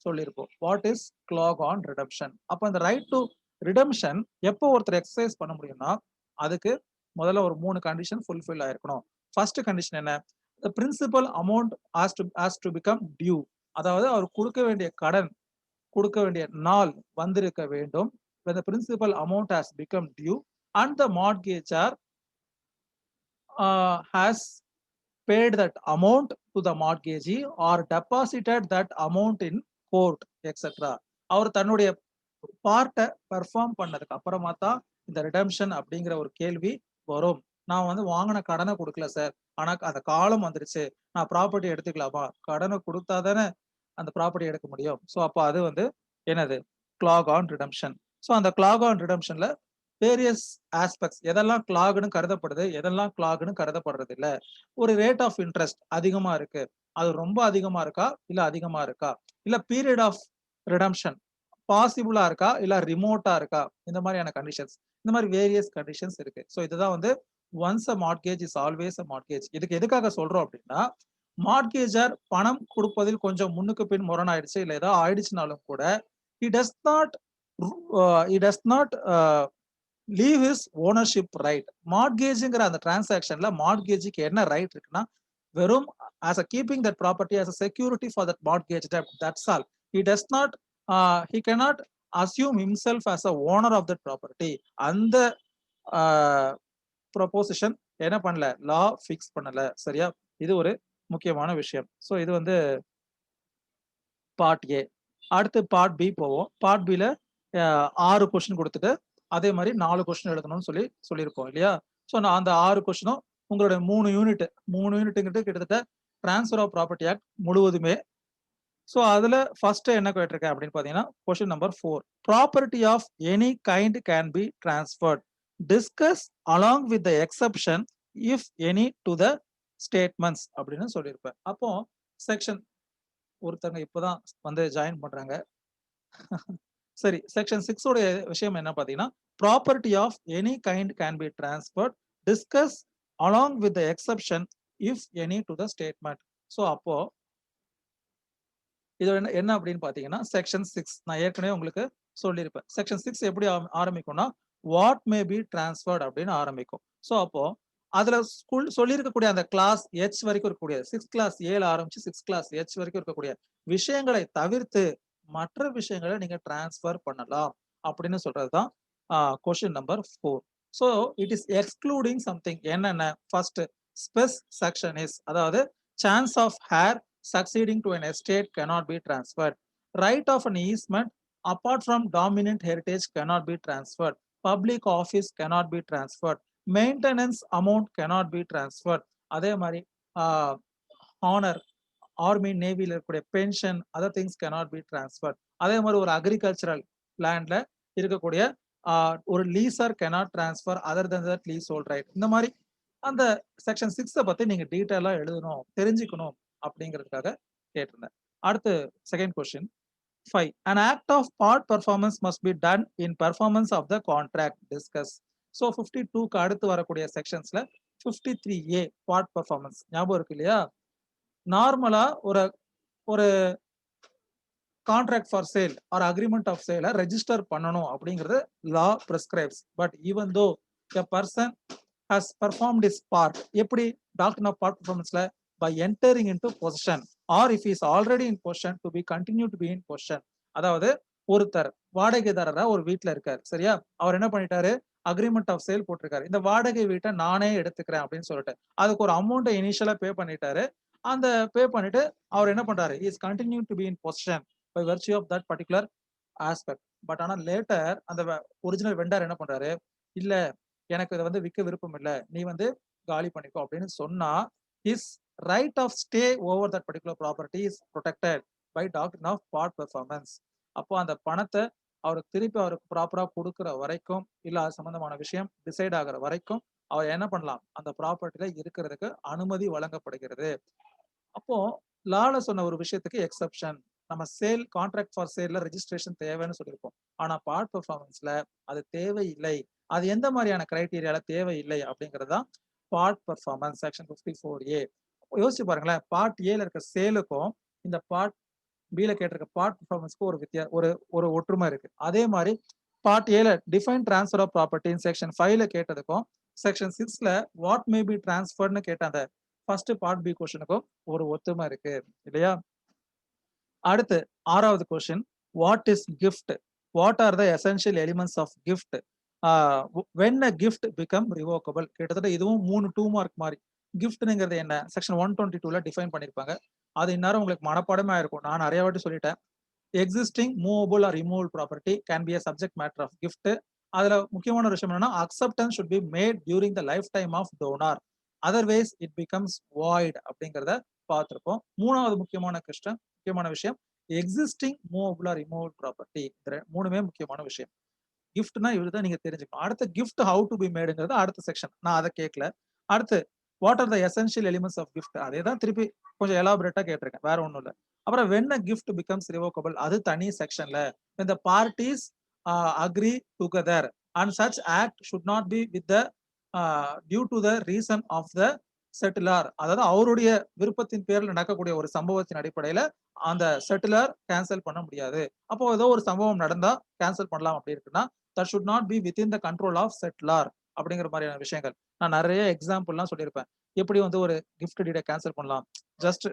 சொல்லியிருப்போம். What is clock on redemption? அப்ப அந்த ரைட் டு ரிடம்ஷன் எப்போ ஒருத்தர் எக்ஸசைஸ் பண்ண முடியும்னா அதுக்கு முதல்ல ஒரு 3 கண்டிஷன் ஃபுல்ஃபில் ஆயிருக்கணும். ஃபர்ஸ்ட் கண்டிஷன் என்ன, the principal amount has to become due. அதாவது அவர் கொடுக்க வேண்டிய கடன் கொடுக்க வேண்டிய நாள் வந்திருக்க வேண்டும். when the principal amount has become due and the mortgagor has paid that amount to the mortgagee or deposited that amount in court etc. அவர் தன்னுடைய பார்ட்டை பெர்ஃபார்ம் பண்ணதுக்கு அப்புறமா தான் இந்த ரிடம்ஷன் அப்படிங்கிற ஒரு கேள்வி வரும். நான் வந்து வாங்கின கடனை கொடுக்கல சார், ஆனா அந்த காலம் வந்துருச்சு, நான் ப்ராப்பர்ட்டி எடுத்துக்கலாமா? கடனை கொடுத்தாதானே அந்த ப்ராப்பர்ட்டி எடுக்க முடியும். ஸோ அப்போ அது வந்து என்னது, கிளாக் ஆன் ரிடம்ஷன். ஸோ அந்த கிளாக் ஆன் ரிடம்ஷன்ல வேரியஸ் ஆஸ்பெக்ட்ஸ், எதெல்லாம் கிளாக்னு கருதப்படுது, எதெல்லாம் கிளாக்னு கருதப்படுறது இல்ல. ஒரு ரேட் ஆஃப் இன்ட்ரெஸ்ட் அதிகமா இருக்கு, அது ரொம்ப அதிகமா இருக்கா இல்ல அதிகமா இருக்கா, இல்ல பீரியட் ஆஃப் ரிடம்ஷன் பாசிபிளா இருக்கா இல்ல ரிமோட்டா இருக்கா, இந்த மாதிரியான கண்டிஷன்ஸ், இந்த மாதிரி வேரியஸ் கண்டிஷன்ஸ் இருக்கு. ஸோ இதுதான் வந்து once a mortgage is always a mortgage. இதுக்கு எதுக்காக சொல்றோம் அப்படின்னா, மார்ட்கேஜர் பணம் கொடுப்பதில் கொஞ்சம் முன்னுக்கு பின் முரணாயிடுச்சு இல்ல ஏதாவது ஆயிடுச்சுனாலும் கூட he does not he does not leave his ownership right. மார்ட்கேஜ்ங்கிற அந்த டிரான்சாக்ஷன்ல மார்ட்கேஜுக்கு என்ன ரைட் இருக்குன்னா, வெறும் as a keeping that property as a security for that mortgage debt, that's all. He does not he cannot assume himself as a owner of that property. அந்த proposition என்ன பண்ணல, லா ஃபிக்ஸ் பண்ணல. சரியா, இது ஒரு முக்கியமான விஷயம். ஸோ இது வந்து பார்ட் ஏ. அடுத்து பார்ட் பி போவோம். பார்ட் பில 6 கொஸ்டின் கொடுத்துட்டு அதே மாதிரி 4 கொஸ்டின் எழுதணும்னு சொல்லியிருக்கோம் இல்லையா. ஸோ நான் அந்த 6 கொஸ்டினும் உங்களுடைய 3 யூனிட்டுங்கிறது கிட்டத்தட்ட டிரான்ஸ்ஃபர் ஆஃப் ப்ராப்பர்ட்டி ஆக்ட் முழுவதுமே. ஸோ அதுல ஃபர்ஸ்ட் என்ன கேட்டிருக்கேன் அப்படின்னு பாத்தீங்கன்னா, question number 4, property of any kind can be transferred, discuss along with the exception if any to the statements அப்படின்னு சொல்லியிருப்பேன். அப்போ செக்ஷன், ஒருத்தங்க இப்பதான் வந்து ஜாயின் பண்றாங்க. சரி, செக்ஷன் 6 உடைய விஷயம் என்ன பாத்தீங்கன்னா, property of any kind can be transferred, discuss along with the exception if any to the statement. So அப்போ இது என்ன அப்படின்னு பாத்தீங்கன்னா, செக்ஷன் 6 நான் ஏற்கனவே உங்களுக்கு சொல்லியிருப்பேன். செக்ஷன் 6 எப்படி ஆரம்பிக்கும்னா, வாட் மே பி டிரான்ஸ்ஃபர்ட் அப்படின்னு ஆரம்பிக்கும். ஸோ அப்போ அதுல சொல்லியிருக்கக்கூடிய அந்த கிளாஸ் ஹெச் வரைக்கும் இருக்கக்கூடிய 6 கிளாஸ் ஏல ஆரம்பிச்சு 6 கிளாஸ் ஹெச் வரைக்கும் இருக்கக்கூடிய விஷயங்களை தவிர்த்து மற்ற விஷயங்களை நீங்க டிரான்ஸ்ஃபர் பண்ணலாம் அப்படின்னு சொல்றதுதான் question number 4. So it is excluding something. என்னென்ன, ஃபர்ஸ்ட் ஸ்பெஸ் செக்ஷன் இஸ், அதாவது chance of heir succeeding to an estate cannot be transferred. Right of an easement apart from dominant heritage cannot be transferred. Public office cannot be transferred. Maintenance amount cannot be transferred. அதே மாதிரி honour, army நேவில இருக்கக்கூடிய pension, other things cannot be transferred. அதே மாதிரி ஒரு agricultural லேண்ட்ல இருக்கக்கூடிய ஒரு laser cannot transfer other than that leasehold right. இந்த மாதிரி அந்த செக்ஷன் 6 பத்தி நீங்க டீடைலா எழுதணும், தெரிஞ்சுக்கணும் அப்படிங்கிறதுக்காக கேட்டிருந்தேன். அடுத்து second question 5, an act of part performance must be done in performance of the contract, discuss. So 52க்கு அடுத்து வரக்கூடிய செக்ஷன்ஸ்ல 53A பார்ட் பர்ஃபார்மன்ஸ் ஞாபகம் இருக்கு இல்லையா. நார்மலா ஒரு ஒரு contract for sale or agreement of சேல ரெஜிஸ்டர் பண்ணணும் அப்படிங்கிறது law prescribes. But even though a person has performed his part, எப்படி டாக்டர் ஆஃப் பார்ட் பர்ஃபார்மன்ஸ்ல by entering into possession or if he is already in possession to be continue to be in possession. அதாவது ஒருத்தர் வாடகைதாரரா ஒரு வீட்டுல இருக்காரு, சரியா, அவர் என்ன பண்ணிட்டாரு, அக்ரிமெண்ட் ஆஃப் சேல் போட்டிருக்காரு, இந்த வாடகை வீட்டை நானே எடுத்துக்கிறேன் அப்படின்னு சொல்லிட்டு அதுக்கு ஒரு அமௌண்ட்டை இனிஷியலா பே பண்ணிட்டாரு. அந்த பே பண்ணிட்டு அவர் என்ன பண்றாரு, is continue to be in position by virtue of that particular aspect. But ஆனா லேட்டர் அந்த ஒரிஜினல் வெண்டர் என்ன பண்றாரு, இல்ல எனக்கு இதை வந்து விற்க விருப்பம் இல்லை, நீ வந்து காலி பண்ணிக்கோ அப்படின்னு சொன்னா, his right of stay over that particular property is protected by doctrine of part performance. அப்போ அந்த பணத்தை அவருக்கு திருப்பி அவருக்கு ப்ராப்பரா கொடுக்கிற வரைக்கும் இல்ல அது சம்பந்தமான விஷயம் டிசைட் ஆகிற வரைக்கும் அவர் என்ன பண்ணலாம், அந்த ப்ராப்பர்ட்டில இருக்கிறதுக்கு அனுமதி வழங்கப்படுகிறது. அப்போ லால சொன்ன ஒரு விஷயத்துக்கு எக்ஸப்ஷன், நம்ம சேல் கான்ட்ராக்ட் ஃபார் சேல்ல ரெஜிஸ்ட்ரேஷன் தேவைன்னு சொல்லியிருக்கோம். ஆனா பார்ட் பெர்ஃபார்மன்ஸ்ல அது தேவையில்லை. அது எந்த மாதிரியான கிரைட்டீரியால தேவையில்லை அப்படிங்கறதுதான் பார்ட் பெர்ஃபார்மன்ஸ் செக்ஷன் 54A. யோசிச்சு பாருங்களேன், பார்ட் ஏல இருக்க சேலுக்கும் இந்த பார்ட் பில கேட்டிருக்க பார்ட் பெர்ஃபார்மன்ஸ்க்கு ஒரு ஒற்றுமை இருக்கு. அதே மாதிரி பார்ட் ஏல define transfer of property section 5ல கேட்டதுக்கும் செக்ஷன் 6ல வாட் மே பி டிரான்ஸ்ஃபர்ட்னு கேட்ட அந்த ஃபர்ஸ்ட் பார்ட் பி கொஸ்டினுக்கும் ஒரு ஒத்துமை இருக்கு இல்லையா. அடுத்து 6வது question, what is gift. What are the essential elements of gift, when a gift become revocable. கிட்டத்தட்ட இதுவும் 3 2 மார்க் மாதிரி. கிஃப்ட்ங்கிறது என்ன செக்ஷன் 122ல டிஃபைன் பண்ணிருப்பாங்க. அது இந்நேரம் உங்களுக்கு மனப்பாடமே ஆயிருக்கும். நான் நிறைய வாட்டி சொல்லிட்டேன். Existing movable or removal property can be a subject matter of gift. அதுல முக்கியமான ஒரு விஷயம் என்னன்னா acceptance should be made during the lifetime of donor, otherwise it becomes void அப்படிங்கிறத பார்த்திருப்போம். மூணாவது முக்கியமான விஷயம் existing movable or removal property. மூணுமே முக்கியமான விஷயம். கிஃப்ட்னா இவ்வளவுதான் நீங்க தெரிஞ்சுக்கணும். அடுத்த கிஃப்ட் ஹவு டு பி மேடுங்கிறது அடுத்த செக்ஷன், நான் அதை கேட்கல. அடுத்து what are the essential elements of gift, அதே தான் திருப்பி கொஞ்சம் எலாபரேட்டா கேட்டிருக்கேன், வேற ஒண்ணும் இல்ல. அப்புறம் when a gift becomes revocable, அது தனி செக்ஷன்ல when the parties agree together and such act should not be with the due to the reason of the settlor, அதாவது அவருடைய விருப்பத்தின் பேரில் நடக்கக்கூடிய ஒரு சம்பவத்தின் அடிப்படையில அந்த செட்டிலர் கேன்சல் பண்ண முடியாது. அப்போ ஏதோ ஒரு சம்பவம் நடந்தா கேன்சல் பண்ணலாம் அப்படி இருக்குன்னா that should not be within the control of settlor அப்படிங்கிற மாதிரியான விஷயங்கள் நான் நிறைய எக்ஸாம்பிள்லாம் சொல்லியிருப்பேன். எப்படி வந்து ஒரு கிஃப்ட் டீடை கேன்சல் பண்ணலாம், ஜஸ்ட்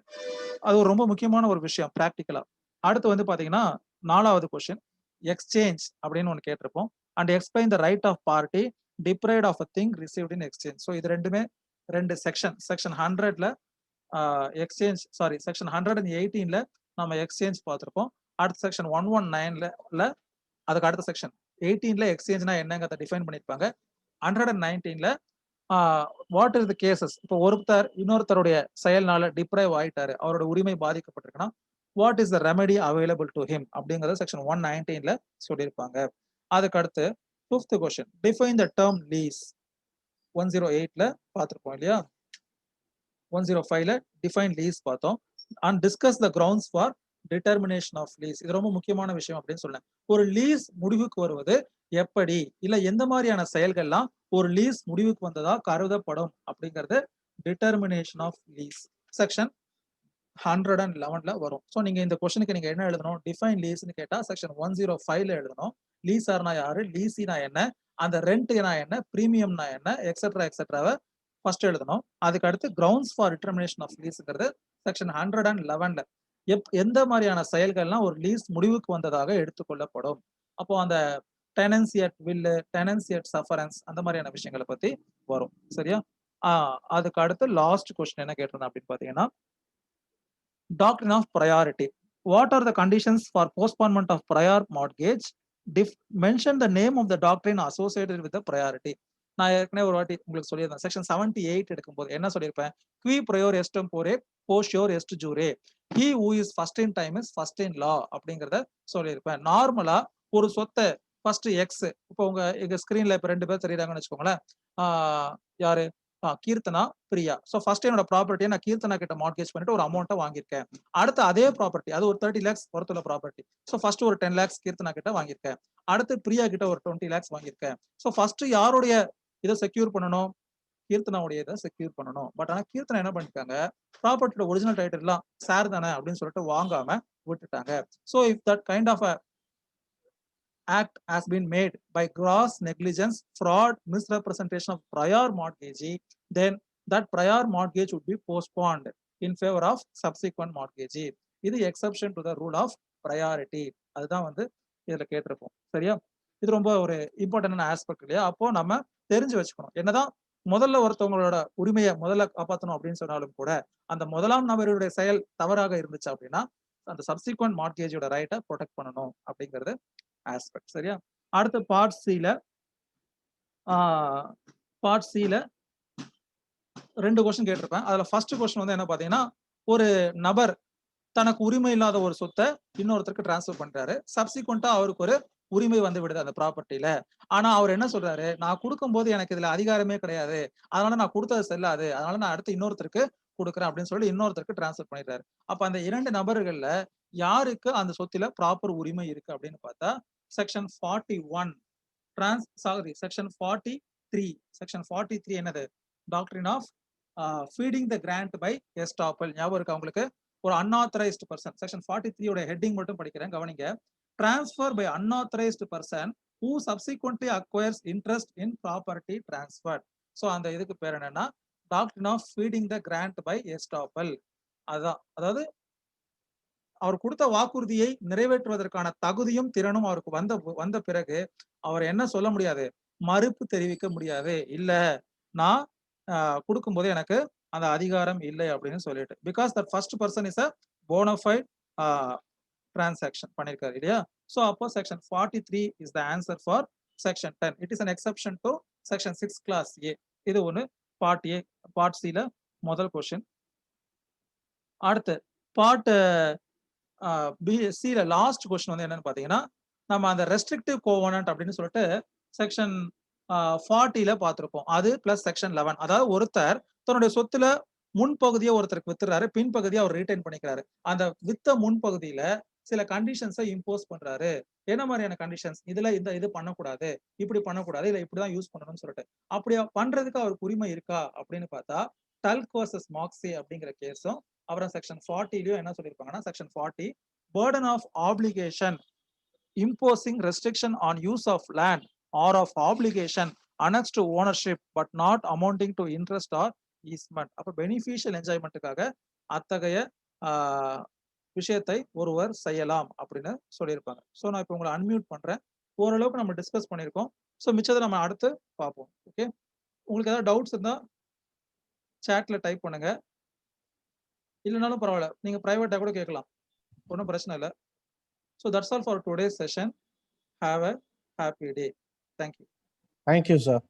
அது ஒரு ரொம்ப முக்கியமான ஒரு விஷயம் பிராக்டிக்கலா. அடுத்து வந்து பாத்தீங்கன்னா 4வது கொஸ்டின் எக்ஸ்சேஞ்ச் அப்படின்னு ஒன்று கேட்டிருப்போம். And explain the right of party deprived of a thing received in exchange. So இது ரெண்டுமே ரெண்டு செக்ஷன் 100ல எக்ஸ்சேஞ்ச் செக்ஷன் 118ல நம்ம எக்ஸ்சேஞ்ச் பார்த்திருப்போம். அடுத்த செக்ஷன் 119ல அதுக்கு அடுத்த செக்ஷன் 18ல எக்ஸ்சேஞ்ச்னா என்னங்கிறத டிஃபைன் பண்ணிருப்பாங்க. 119ல வாட் இஸ் த கேசஸ், இப்போ ஒருத்தர் இன்னொருத்தருடைய செயல்னால டிப்ரைவ் ஆயிட்டாரு, அவரோட உரிமை பாதிக்கப்பட்டிருக்குன்னா what is the remedy available to him அப்படிங்கறத செக்ஷன் 119ல சொல்லியிருப்பாங்க. அதுக்கு அடுத்து 5th question define the term lease. 108ல பார்த்திருப்போம் இல்லையா, 105ல டிஃபைன் லீஸ் பார்த்தோம். And discuss the grounds for determination of lease. இது ரொம்ப முக்கியமான விஷயம் அப்படின்னு சொன்னேன். ஒரு லீஸ் முடிவுக்கு வருவது எப்படி, இல்ல எந்த மாதிரியான செயல்கள்லாம் ஒரு லீஸ் முடிவுக்கு வந்ததா கருதப்படும் அப்படிங்கிறது டிட்டர்மினேஷன் ஆஃப் லீஸ் செக்ஷன் 111ல வரும். ஸோ நீங்க இந்த கொஸ்டினுக்கு நீங்க என்ன எழுதணும், டிஃபைன் லீஸ்னு கேட்டா செக்ஷன் 105ல எழுதணும். லீஸார்னா யாரு, லீசினா என்ன, அந்த ரெண்ட்னா என்ன, பிரீமியம்னா என்ன, எக்ஸெட்ராவை ஃபர்ஸ்ட் எழுதணும். அதுக்கு அடுத்து கிரவுண்ட்ஸ் ஃபார் டிட்டர்மினேஷன் ஆஃப் லீஸ்ங்கிறது செக்ஷன் 111ல எந்த மாதிரியான செயல்கள்லாம் ஒரு லீஸ் முடிவுக்கு வந்ததாக எடுத்துக்கொள்ளப்படும். அப்போ அந்த டெனன்சி அட் வில்லு, டெனன்சி அட் சஃபரன்ஸ், அந்த மாதிரியான விஷயங்களை பத்தி வரும். சரியா? அதுக்கு அடுத்து லாஸ்ட் கொஸ்டின் என்ன கேட்டிருந்தேன் அப்படின்னு பாத்தீங்கன்னா doctrine of priority. What are the conditions for postponement of prior mortgage? Mention the name of the doctrine associated with the priority. நான் ஏற்கனவே ஒரு வாட்டி உங்களுக்கு சொல்லியிருந்தேன். செக்ஷன் 78 எடுக்கும்போது என்ன சொல்லியிருப்பேன், qui prior est tempore posterior est jure, he who is first in time is first in law அப்படிங்கறத சொல்லியிருப்பேன். நார்மலா ஒரு சொத்தை ஃபர்ஸ்ட் எக்ஸ், இப்போ எங்க ஸ்கிரீன்ல இப்ப 2 பேர் தெரியுறாங்கன்னு வச்சுக்கோங்களேன், யாரு கீர்த்தனா, பிரியா. ஸோ ஃபர்ஸ்ட் என்னோட ப்ராப்பர்ட்டியை நான் கீர்த்தனா கிட்ட மார்கேஜ் பண்ணிட்டு ஒரு அமௌண்ட்டை வாங்கியிருக்கேன். அடுத்து அதே ப்ராப்பர்ட்டி, அது ஒரு 30 lakhs ஒருத்தர ப்ராப்பர்ட்டி. ஸோ ஃபர்ஸ்ட் ஒரு 10 lakhs கீர்த்தனா கிட்ட வாங்கியிருக்கேன். அடுத்து பிரியா கிட்ட ஒரு 20 lakhs வாங்கியிருக்கேன். ஸோ ஃபர்ஸ்ட் யாருடைய இதை செக்யூர் பண்ணணும், கீர்த்தனாவுடைய இதை செக்யூர் பண்ணணும். பட் ஆனா கீர்த்தனா என்ன பண்ணிருக்காங்க, ப்ராப்பர்ட்டியோட ஒரிஜினல் டைட்டில் எல்லாம் சார் தானே அப்படின்னு சொல்லிட்டு வாங்காம விட்டுட்டாங்க. So if that kind of act has been made by gross negligence, fraud, misrepresentation of prior mortgagee, then that prior mortgage would be postponed in favor of subsequent mortgagee. இது exception to the rule of priority. அதுதான் வந்து இதுல கேட்டிருப்போம். சரியா? இது ரொம்ப ஒரு இம்பார்ட்டன்டான ஆஸ்பெக்ட் இல்லையா? அப்போ நம்ம தெரிஞ்சு வச்சுக்கணும். என்னதான் முதல்ல ஒருத்தவங்களோட உரிமையை முதல்ல காப்பாற்றணும் அப்படின்னு சொன்னாலும் கூட அந்த முதலாம் நபருடைய செயல் தவறாக இருந்துச்சு அப்படின்னா அந்த சப்சிக்வெண்ட் மார்கேஜோட ரைட்டை ப்ரொடெக்ட் பண்ணணும் அப்படிங்கிறது ஆஸ்பெக்ட். சரியா? அடுத்து பார்ட் சில 2 கொஸ்டின் கேட்டிருப்பேன். அதுல ஃபர்ஸ்ட் கொஸ்டின் வந்து என்ன பாத்தீங்கன்னா, ஒரு நபர் தனக்கு உரிமை இல்லாத ஒரு சொத்தை இன்னொருத்தருக்கு டிரான்ஸ்ஃபர் பண்றாரு. சப்சிக்வெண்டா அவருக்கு ஒரு உரிமை வந்து விடுது அந்த ப்ராப்பர்ட்டியில. ஆனா அவர் என்ன சொல்றாரு, நான் கொடுக்கும்போது எனக்கு இதுல அதிகாரமே கிடையாது, அதனால நான் கொடுத்தது செல்லாது, அதனால நான் அடுத்து இன்னொருத்தருக்கு கொடுக்குறேன் அப்படின்னு சொல்லி இன்னொருத்தருக்கு டிரான்ஸ்ஃபர் பண்ணிடுறாரு. அப்ப அந்த 2 நபர்கள்ல யாருக்கு அந்த சொத்துல ப்ராப்பர் உரிமை இருக்கு அப்படின்னு பார்த்தா செக்ஷன் 41 செக்ஷன் 43. செக்ஷன் 43 என்னது, doctrine of feeding the grant by estoppel. ஞாபகம் இருக்கா உங்களுக்கு? ஒரு அன்ஆத்தரைஸ்டு பர்சன். செக்ஷன் 43 உடைய ஹெட்டிங் மட்டும் படிக்கிறேன், கவனிங்க. Transfer by unauthorised person who subsequently acquires interest in property transferred. So அந்த இதுக்கு பேர் என்னன்னா doctrine of feeding the grant by estoppel. அதான், அதாவது அவர் கொடுத்த வாக்குறுதியை நிறைவேற்றுவதற்கான தகுதியும் திறனும் அவருக்கு வந்த பிறகு அவர் என்ன சொல்ல முடியாது, மறுப்பு தெரிவிக்க முடியாது. இல்ல நான் கொடுக்கும்போது எனக்கு அந்த அதிகாரம் இல்லை அப்படின்னு சொல்லிட்டு, because that first person is a bona fide transaction பண்ணிருக்காரு இல்லையா. ஸோ அப்போ section 43 is the answer for section 10. It is an exception to section 6 clause A. இது ஒன்று பார்ட் ஏ. பார்ட் சில முதல் கொஸ்டின். அடுத்து பார்ட் சில லாஸ்ட் கொஸ்டின் வந்து என்னன்னு பாத்தீங்கன்னா, நம்ம அந்த ரெஸ்ட்ரிக்டிவ் கோவனன்ட் அப்படின்னு சொல்லிட்டு செக்ஷன் 40ல பார்த்திருப்போம். அது பிளஸ் செக்ஷன் 11. அதாவது ஒருத்தர் தன்னுடைய சொத்துல முன்பகுதியை ஒருத்தருக்கு வித்துறாரு, பின்பகுதியை அவர் ரீடைன் பண்ணிக்கிறாரு. அந்த வித்த முன்பகுதியில சில கண்டிஷன்ஸை இம்போஸ் பண்றாரு. என்ன மாதிரியான கண்டிஷன்ஸ், இதுல இது பண்ணக்கூடாது, இப்படி பண்ணக்கூடாது, இல்ல இப்படிதான் யூஸ் பண்ணணும்னு சொல்லிட்டு, அப்படியா பண்றதுக்கு அவருக்கு உரிமை இருக்கா அப்படின்னு பார்த்தா டல்க் வர்சஸ் மார்க்ஸே அப்படிங்கிற கேஸும், அப்புறம் செக்ஷன் 40லயும் என்ன சொல்லியிருப்பாங்கன்னா, section 40 burden of obligation imposing restriction on use of land or of obligation annexed to ownership but not amounting to interest or easement. அப்ப beneficial enjoymentக்காக அத்தகைய விஷயத்தை ஒருவர் செய்யலாம் அப்படின்னு சொல்லியிருப்பாங்க. ஸோ நான் இப்போ உங்களை அன்மியூட் பண்றேன். ஓரளவுக்கு நம்ம டிஸ்கஸ் பண்ணியிருக்கோம். ஸோ மிச்சத்தை நம்ம அடுத்து பார்ப்போம். ஓகே, உங்களுக்கு ஏதாவது டவுட்ஸ் இருந்தா சாட்ல டைப் பண்ணுங்க, இல்லைனாலும் பரவாயில்ல, நீங்க பிரைவேட்டா கூட கேட்கலாம், ஒன்றும் பிரச்சனை இல்லை. So that's all for today's session. Have a happy day. Thank you. Thank you sir.